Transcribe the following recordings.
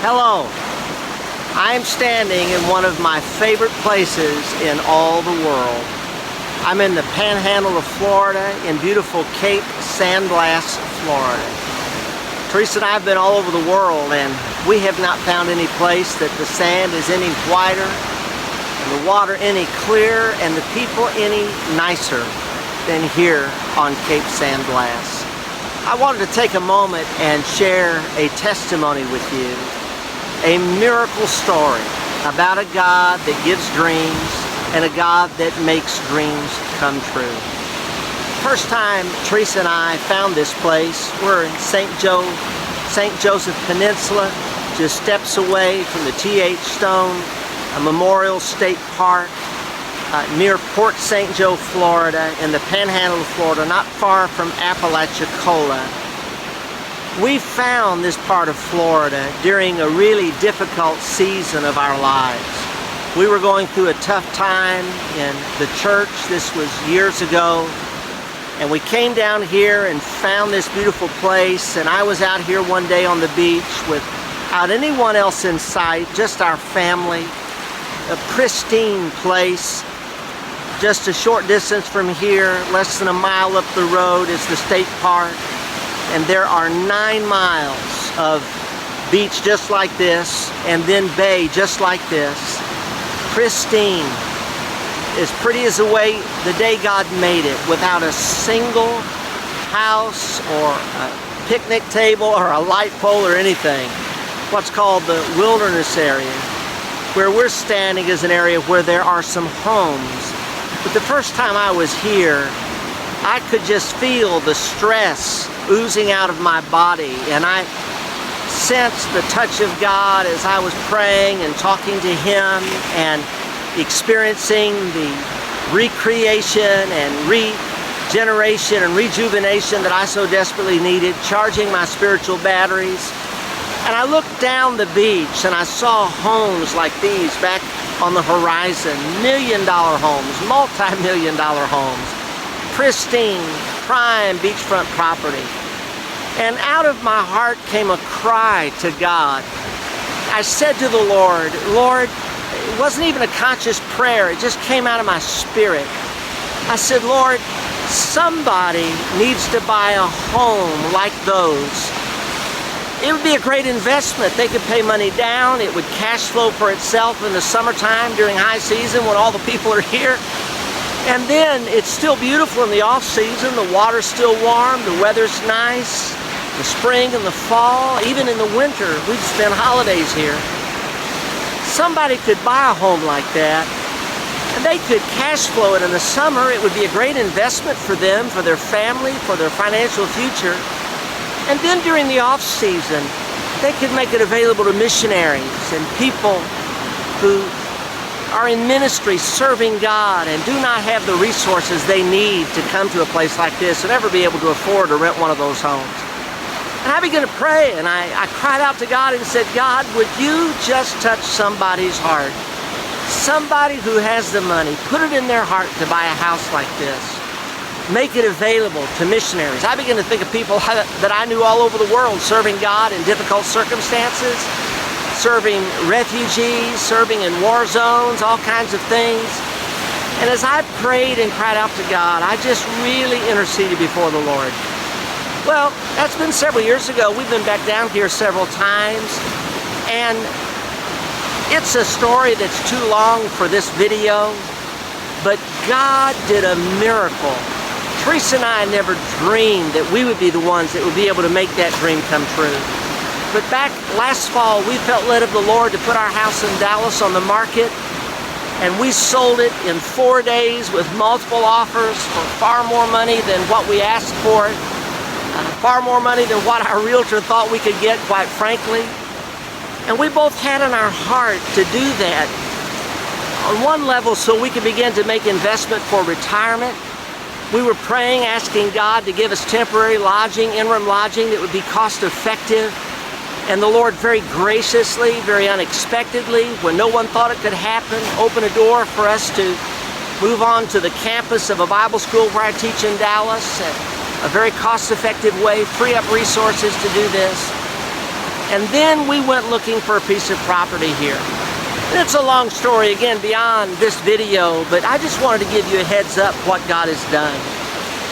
Hello, I'm standing in one of my favorite places in all the world. I'm in the panhandle of Florida in beautiful Cape Sandblass, Florida. Teresa and I have been all over the world, and we have not found any place that the sand is any whiter, and the water any clearer, and the people any nicer than here on Cape Sandblass. I wanted to take a moment and share a testimony with you, a miracle story about a God that gives dreams and a God that makes dreams come true. First time Teresa and I found this place, we're in St. Joseph Peninsula, just steps away from the T.H. Stone, a Memorial State Park, near Port St. Joe, Florida, in the panhandle of Florida, not far from Apalachicola. We found this part of Florida during a really difficult season of our lives. We were going through a tough time in the church. This was years ago. And we came down here and found this beautiful place. And I was out here one day on the beach without anyone else in sight, just our family. A pristine place. Just a short distance from here, less than a mile up the road, is the state park. And there are 9 miles of beach just like this, and then bay just like this. Pristine, as pretty as the day God made it, without a single house or a picnic table or a light pole or anything. What's called the wilderness area. Where we're standing is an area where there are some homes. But the first time I was here, I could just feel the stress oozing out of my body, and I sensed the touch of God as I was praying and talking to Him and experiencing the recreation and regeneration and rejuvenation that I so desperately needed, charging my spiritual batteries. And I looked down the beach and I saw homes like these back on the horizon, million-dollar homes, multi-million-dollar homes, pristine, prime beachfront property. And out of my heart came a cry to God. I said to the Lord, Lord, it wasn't even a conscious prayer, it just came out of my spirit. I said, Lord, somebody needs to buy a home like those. It would be a great investment. They could pay money down. It would cash flow for itself in the summertime during high season when all the people are here. And then it's still beautiful in the off season. The water's still warm. The weather's nice. The spring and the fall, even in the winter, we'd spend holidays here. Somebody could buy a home like that, and they could cash flow it in the summer. It would be a great investment for them, for their family, for their financial future. And then during the off season, they could make it available to missionaries and people who are in ministry serving God and do not have the resources they need to come to a place like this and ever be able to afford to rent one of those homes. And I began to pray, and I cried out to God and said, God, would you just touch somebody's heart? Somebody who has the money, put it in their heart to buy a house like this. Make it available to missionaries. I began to think of people that I knew all over the world serving God in difficult circumstances, serving refugees, serving in war zones, all kinds of things. And as I prayed and cried out to God, I just really interceded before the Lord. Well, that's been several years ago. We've been back down here several times, and it's a story that's too long for this video, but God did a miracle. Teresa and I never dreamed that we would be the ones that would be able to make that dream come true. But back last fall, we felt led of the Lord to put our house in Dallas on the market, and we sold it in 4 days with multiple offers for far more money than what we asked for it, far more money than what our realtor thought we could get, quite frankly. And we both had in our heart to do that on one level so we could begin to make investment for retirement. We were praying, asking God to give us temporary lodging, interim lodging that would be cost effective. And the Lord very graciously, very unexpectedly, when no one thought it could happen, opened a door for us to move on to the campus of a Bible school where I teach in Dallas. A very cost-effective way, free up resources to do this. And then we went looking for a piece of property here. And it's a long story, again, beyond this video, but I just wanted to give you a heads up what God has done.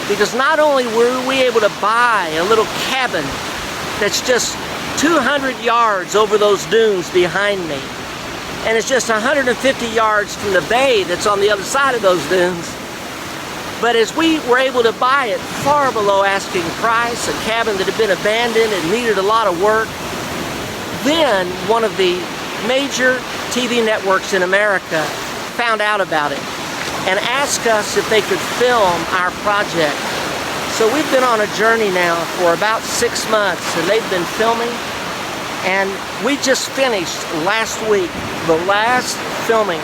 Because not only were we able to buy a little cabin that's just 200 yards over those dunes behind me, and it's just 150 yards from the bay that's on the other side of those dunes, but as we were able to buy it far below asking price, a cabin that had been abandoned and needed a lot of work, then one of the major TV networks in America found out about it and asked us if they could film our project. So we've been on a journey now for about 6 months, and they've been filming, and we just finished last week the last filming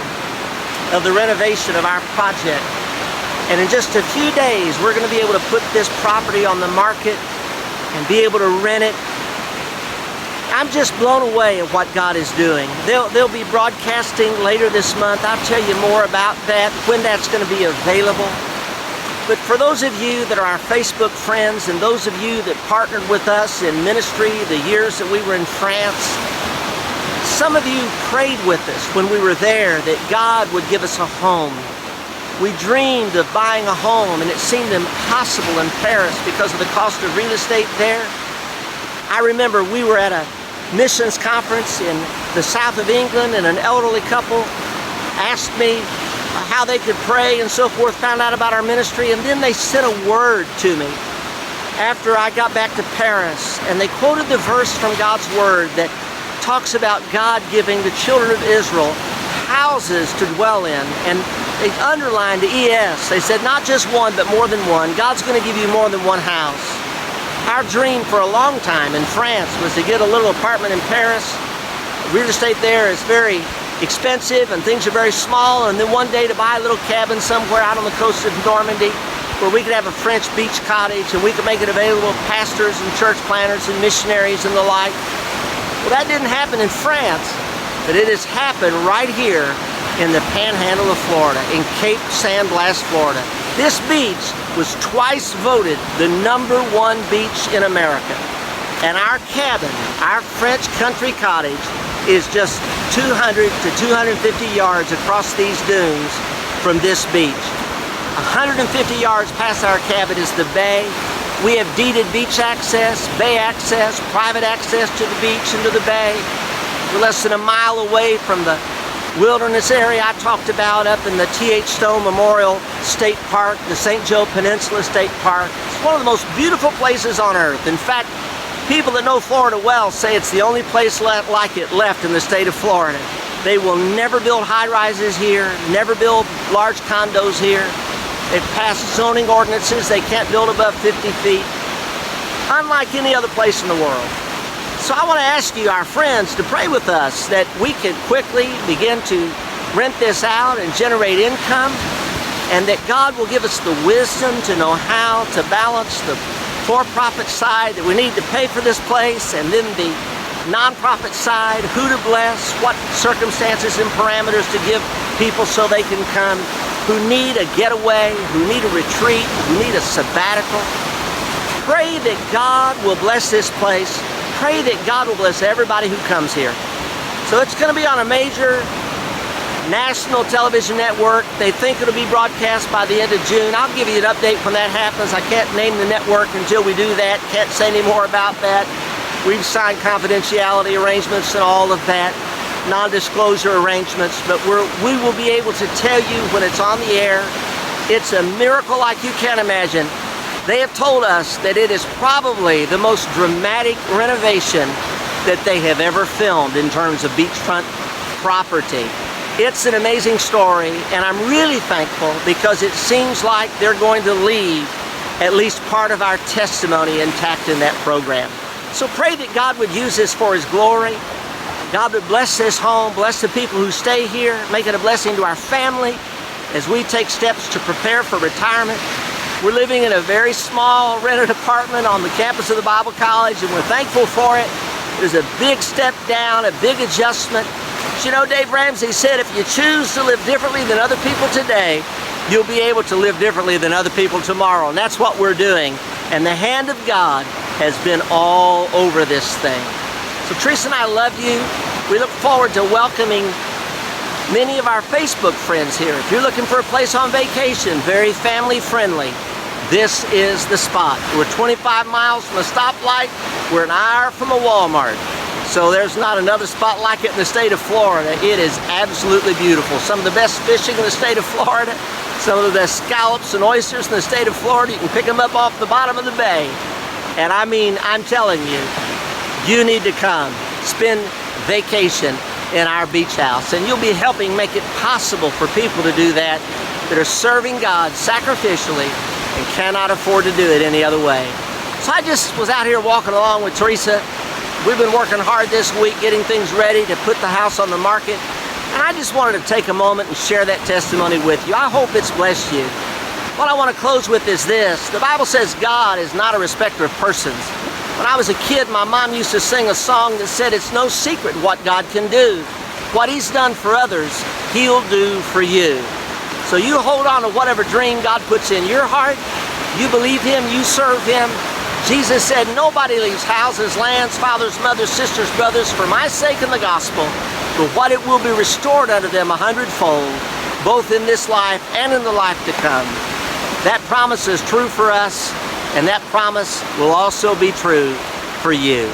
of the renovation of our project. And in just a few days, we're going to be able to put this property on the market and be able to rent it. I'm just blown away at what God is doing. They'll be broadcasting later this month. I'll tell you more about that, when that's going to be available. But for those of you that are our Facebook friends, and those of you that partnered with us in ministry the years that we were in France, some of you prayed with us when we were there that God would give us a home. We dreamed of buying a home, and it seemed impossible in Paris because of the cost of real estate there. I remember we were at a missions conference in the south of England, and an elderly couple asked me how they could pray and so forth, found out about our ministry, and then they sent a word to me after I got back to Paris, and they quoted the verse from God's Word that talks about God giving the children of Israel houses to dwell in, and they underlined the ES. They said not just one, but more than one. God's going to give you more than one house. Our dream for a long time in France was to get a little apartment in Paris. Real estate there is very expensive and things are very small, and then one day to buy a little cabin somewhere out on the coast of Normandy where we could have a French beach cottage and we could make it available to pastors and church planners and missionaries and the like. Well, that didn't happen in France, but it has happened right here in the panhandle of Florida, in Cape San Blas, Florida. This beach was twice voted the #1 beach in America. And our cabin, our French country cottage, is just 200 to 250 yards across these dunes from this beach. 150 yards past our cabin is the bay. We have deeded beach access, bay access, private access to the beach and to the bay. We're less than a mile away from the wilderness area I talked about up in the T.H. Stone Memorial State Park, the St. Joe Peninsula State Park. It's one of the most beautiful places on earth. In fact, people that know Florida well say it's the only place like it left in the state of Florida. They will never build high-rises here, never build large condos here. They've passed zoning ordinances. They can't build above 50 feet, unlike any other place in the world. So I want to ask you, our friends, to pray with us that we can quickly begin to rent this out and generate income, and that God will give us the wisdom to know how to balance the for-profit side that we need to pay for this place, and then the non-profit side, who to bless, what circumstances and parameters to give people so they can come, who need a getaway, who need a retreat, who need a sabbatical. Pray that God will bless this place. Pray that God will bless everybody who comes here. So it's going to be on a major national television network. They think it'll be broadcast by the end of June. I'll give you an update when that happens. I can't name the network until we do that. Can't say any more about that. We've signed confidentiality arrangements and all of that, non-disclosure arrangements, but we will be able to tell you when it's on the air. It's a miracle like you can't imagine. They have told us that it is probably the most dramatic renovation that they have ever filmed in terms of beachfront property. It's an amazing story, and I'm really thankful because it seems like they're going to leave at least part of our testimony intact in that program. So pray that God would use this for His glory. God would bless this home, bless the people who stay here, make it a blessing to our family as we take steps to prepare for retirement. We're living in a very small rented apartment on the campus of the Bible College, and we're thankful for it. It was a big step down, a big adjustment. But you know, Dave Ramsey said, if you choose to live differently than other people today, you'll be able to live differently than other people tomorrow. And that's what we're doing. And the hand of God has been all over this thing. So Teresa and I love you. We look forward to welcoming many of our Facebook friends here. If you're looking for a place on vacation, very family friendly, this is the spot. We're 25 miles from a stoplight. We're an hour from a Walmart. So there's not another spot like it in the state of Florida. It is absolutely beautiful. Some of the best fishing in the state of Florida, some of the best scallops and oysters in the state of Florida. You can pick them up off the bottom of the bay. And I mean, I'm telling you, you need to come spend vacation in our beach house, and you'll be helping make it possible for people to do that are serving God sacrificially and cannot afford to do it any other way. So I just was out here walking along with Teresa. We've been working hard this week getting things ready to put the house on the market, and I just wanted to take a moment and share that testimony with you. I hope it's blessed you. What I want to close with is this. The Bible says God is not a respecter of persons. When I was a kid, my mom used to sing a song that said, it's no secret what God can do. What He's done for others, He'll do for you. So you hold on to whatever dream God puts in your heart. You believe Him, you serve Him. Jesus said, nobody leaves houses, lands, fathers, mothers, sisters, brothers, for my sake and the gospel, but what it will be restored unto them 100-fold, both in this life and in the life to come. That promise is true for us, and that promise will also be true for you.